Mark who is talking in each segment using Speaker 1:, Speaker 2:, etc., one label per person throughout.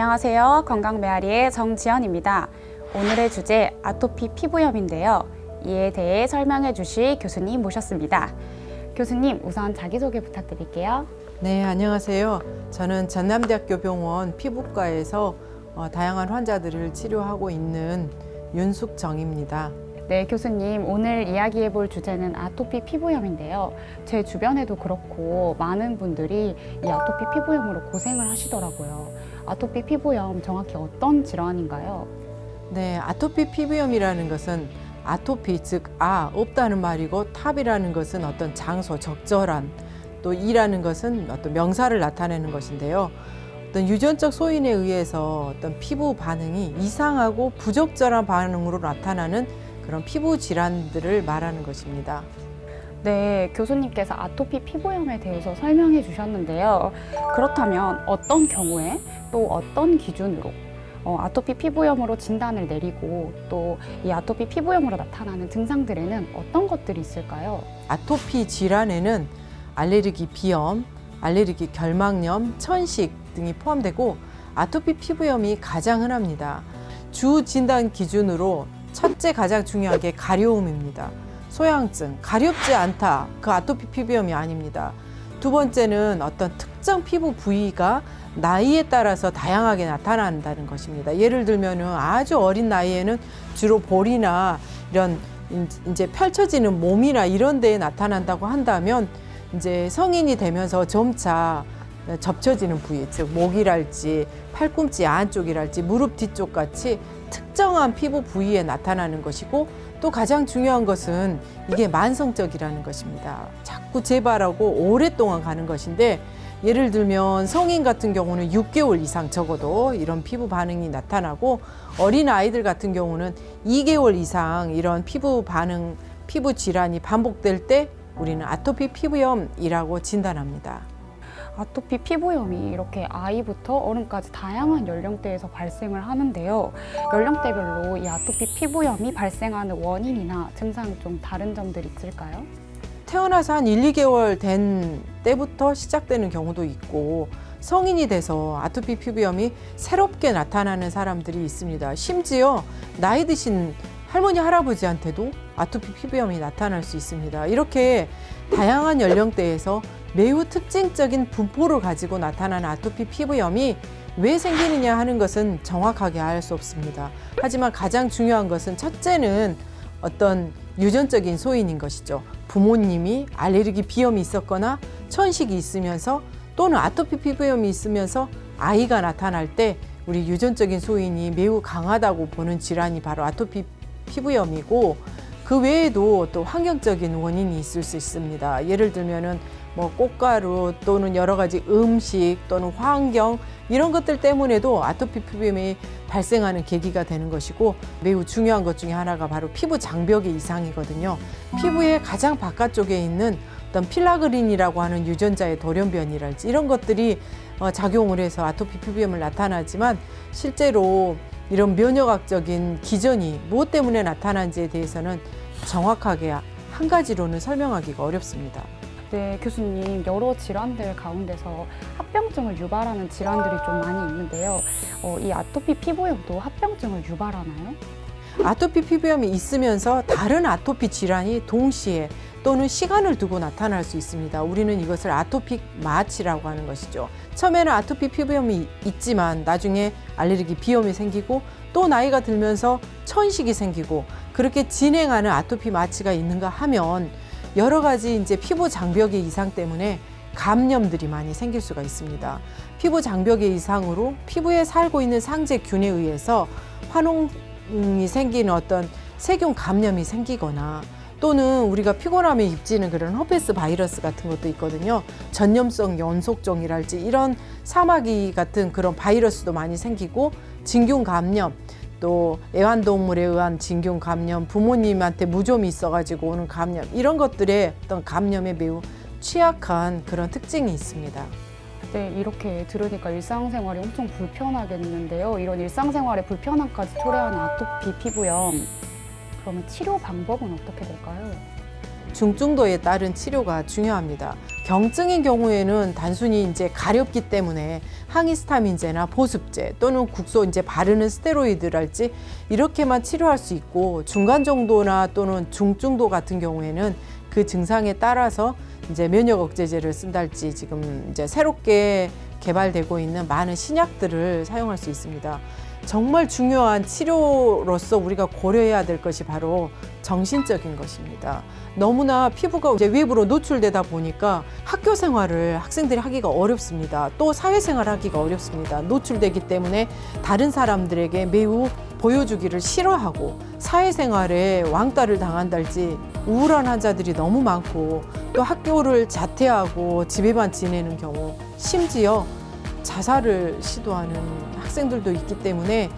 Speaker 1: 안녕하세요. 건강메아리의 정지연입니다. 오늘의 주제 아토피 피부염인데요. 이에 대해 설명해 주실 교수님 모셨습니다. 교수님, 우선 자기소개 부탁드릴게요.
Speaker 2: 네, 안녕하세요. 저는 전남대학교 병원 피부과에서 다양한 환자들을 치료하고 있는 윤숙정입니다.
Speaker 1: 네, 교수님, 오늘 이야기해 볼 주제는 아토피 피부염인데요. 제 주변에도 그렇고 많은 분들이 이 아토피 피부염으로 고생을 하시더라고요. 아토피 피부염 정확히 어떤 질환인가요?
Speaker 2: 네, 아토피 피부염이라는 것은 아토피, 즉 없다는 말이고 탑이라는 것은 어떤 장소, 적절한, 또 이라는 것은 어떤 명사를 나타내는 것인데요. 어떤 유전적 소인에 의해서 어떤 피부 반응이 이상하고 부적절한 반응으로 나타나는 그런 피부 질환들을 말하는 것입니다.
Speaker 1: 네, 교수님께서 아토피 피부염에 대해서 설명해 주셨는데요. 그렇다면 어떤 경우에 또 어떤 기준으로 아토피 피부염으로 진단을 내리고 또 이 아토피 피부염으로 나타나는 증상들에는 어떤 것들이 있을까요?
Speaker 2: 아토피 질환에는 알레르기 비염, 알레르기 결막염, 천식 등이 포함되고 아토피 피부염이 가장 흔합니다. 주 진단 기준으로 첫째 가장 중요한 게 가려움입니다. 소양증, 가렵지 않다. 그 아토피 피부염이 아닙니다. 두 번째는 어떤 특정 피부 부위가 나이에 따라서 다양하게 나타난다는 것입니다. 예를 들면 아주 어린 나이에는 주로 볼이나 이런 이제 펼쳐지는 몸이나 이런 데에 나타난다고 한다면 이제 성인이 되면서 점차 접혀지는 부위, 즉 목이랄지 팔꿈치 안쪽이랄지 무릎 뒤쪽 같이 특정한 피부 부위에 나타나는 것이고 또 가장 중요한 것은 이게 만성적이라는 것입니다. 자꾸 재발하고 오랫동안 가는 것인데 예를 들면 성인 같은 경우는 6개월 이상 적어도 이런 피부 반응이 나타나고 어린 아이들 같은 경우는 2개월 이상 이런 피부 반응, 피부 질환이 반복될 때 우리는 아토피 피부염이라고 진단합니다.
Speaker 1: 아토피 피부염이 이렇게 아이부터 어른까지 다양한 연령대에서 발생을 하는데요. 연령대별로 이 아토피 피부염이 발생하는 원인이나 증상이 좀 다른 점들이 있을까요?
Speaker 2: 태어나서 한 1, 2개월 된 때부터 시작되는 경우도 있고 성인이 돼서 아토피 피부염이 새롭게 나타나는 사람들이 있습니다. 심지어 나이 드신 할머니, 할아버지한테도 아토피 피부염이 나타날 수 있습니다. 이렇게 다양한 연령대에서 매우 특징적인 분포를 가지고 나타나는 아토피 피부염이 왜 생기느냐 하는 것은 정확하게 알 수 없습니다. 하지만 가장 중요한 것은 첫째는 어떤 유전적인 소인인 것이죠. 부모님이 알레르기 비염이 있었거나 천식이 있으면서 또는 아토피 피부염이 있으면서 아이가 나타날 때 우리 유전적인 소인이 매우 강하다고 보는 질환이 바로 아토피 피부염이고 그 외에도 또 환경적인 원인이 있을 수 있습니다. 예를 들면은 꽃가루 또는 여러 가지 음식 또는 환경 이런 것들 때문에도 아토피 피부염이 발생하는 계기가 되는 것이고 매우 중요한 것 중에 하나가 바로 피부 장벽의 이상이거든요. 피부의 가장 바깥쪽에 있는 어떤 필라그린이라고 하는 유전자의 돌연변이랄지 이런 것들이 작용을 해서 아토피 피부염을 나타나지만 실제로 이런 면역학적인 기전이 무엇 때문에 나타난지에 대해서는 정확하게 한 가지로는 설명하기가 어렵습니다.
Speaker 1: 네, 교수님, 여러 질환들 가운데서 합병증을 유발하는 질환들이 좀 많이 있는데요. 이 아토피 피부염도 합병증을 유발하나요?
Speaker 2: 아토피 피부염이 있으면서 다른 아토피 질환이 동시에 또는 시간을 두고 나타날 수 있습니다. 우리는 이것을 아토픽 마취라고 하는 것이죠. 처음에는 아토피 피부염이 있지만 나중에 알레르기 비염이 생기고 또 나이가 들면서 천식이 생기고 그렇게 진행하는 아토피 마취가 있는가 하면 여러 가지 이제 피부 장벽의 이상 때문에 감염들이 많이 생길 수가 있습니다. 피부 장벽의 이상으로 피부에 살고 있는 상재균에 의해서 화농이 생기는 어떤 세균 감염이 생기거나 또는 우리가 피곤함에 입지는 그런 허페스 바이러스 같은 것도 있거든요. 전염성 연속종이랄지 이런 사마귀 같은 그런 바이러스도 많이 생기고 진균 감염 또 애완동물에 의한 진균 감염, 부모님한테 무좀이 있어가지고 오는 감염 이런 것들의 어떤 감염에 매우 취약한 그런 특징이 있습니다.
Speaker 1: 네, 이렇게 들으니까 일상생활이 엄청 불편하겠는데요. 이런 일상생활의 불편함까지 초래하는 아토피 피부염. 그러면 치료 방법은 어떻게 될까요?
Speaker 2: 중증도에 따른 치료가 중요합니다. 경증인 경우에는 단순히 이제 가렵기 때문에 항히스타민제나 보습제 또는 국소 이제 바르는 스테로이드랄지 이렇게만 치료할 수 있고, 중간 정도나 또는 중증도 같은 경우에는 그 증상에 따라서 이제 면역 억제제를 쓴달지 지금 이제 새롭게 개발되고 있는 많은 신약들을 사용할 수 있습니다. 정말 중요한 치료로서 우리가 고려해야 될 것이 바로 정신적인 것입니다. 너무나 피부가 이제 외부로 노출되다 보니까 학교 생활을 학생들이 하기가 어렵습니다. 또 사회생활을 하기가 어렵습니다. 노출되기 때문에 다른 사람들에게 매우 보여주기를 싫어하고 사회생활에 왕따를 당한달지 우울한 환자들이 너무 많고, 또 학교를 자퇴하고 집에만 지내는 경우, 심지어 자살을 시도하는 학생들도 있기 때문에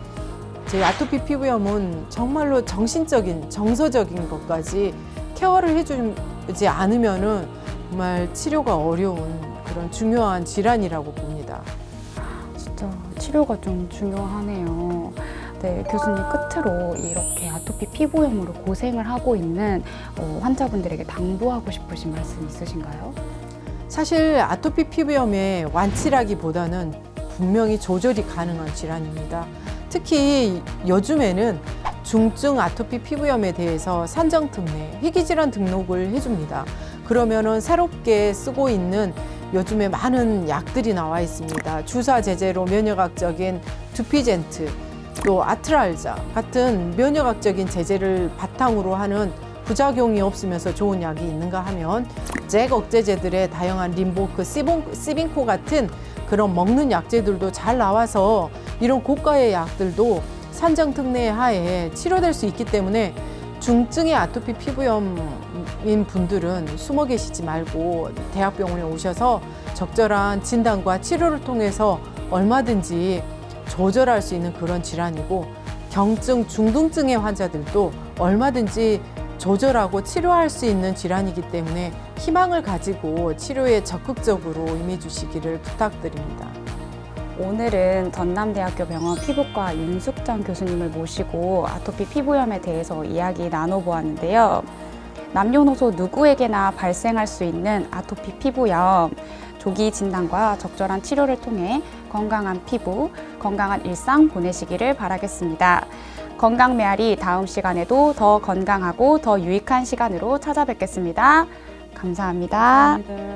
Speaker 2: 제 아토피 피부염은 정말로 정신적인, 정서적인 것까지 케어를 해주지 않으면은 정말 치료가 어려운 그런 중요한 질환이라고 봅니다.
Speaker 1: 진짜 치료가 좀 중요하네요. 네, 교수님 끝으로 이렇게 아토피 피부염으로 고생을 하고 있는 환자분들에게 당부하고 싶으신 말씀 있으신가요?
Speaker 2: 사실 아토피 피부염의 완치라기보다는 분명히 조절이 가능한 질환입니다. 특히 요즘에는 중증 아토피 피부염에 대해서 산정특례, 희귀질환 등록을 해줍니다. 그러면은 새롭게 쓰고 있는 요즘에 많은 약들이 나와 있습니다. 주사 제제로 면역학적인 두피젠트, 또 아트랄자 같은 면역학적인 제제를 바탕으로 하는 부작용이 없으면서 좋은 약이 있는가 하면 잭 억제제들의 다양한 림보크, 시빙코 같은 그런 먹는 약제들도 잘 나와서 이런 고가의 약들도 산정특례 하에 치료될 수 있기 때문에 중증의 아토피 피부염인 분들은 숨어 계시지 말고 대학병원에 오셔서 적절한 진단과 치료를 통해서 얼마든지 조절할 수 있는 그런 질환이고, 경증, 중등증의 환자들도 얼마든지 조절하고 치료할 수 있는 질환이기 때문에 희망을 가지고 치료에 적극적으로 임해주시기를 부탁드립니다.
Speaker 1: 오늘은 전남대학교 병원 피부과 윤숙정 교수님을 모시고 아토피 피부염에 대해서 이야기 나눠보았는데요. 남녀노소 누구에게나 발생할 수 있는 아토피 피부염, 조기 진단과 적절한 치료를 통해 건강한 피부, 건강한 일상 보내시기를 바라겠습니다. 건강 메아리 다음 시간에도 더 건강하고 더 유익한 시간으로 찾아뵙겠습니다. 감사합니다.
Speaker 2: 감사합니다.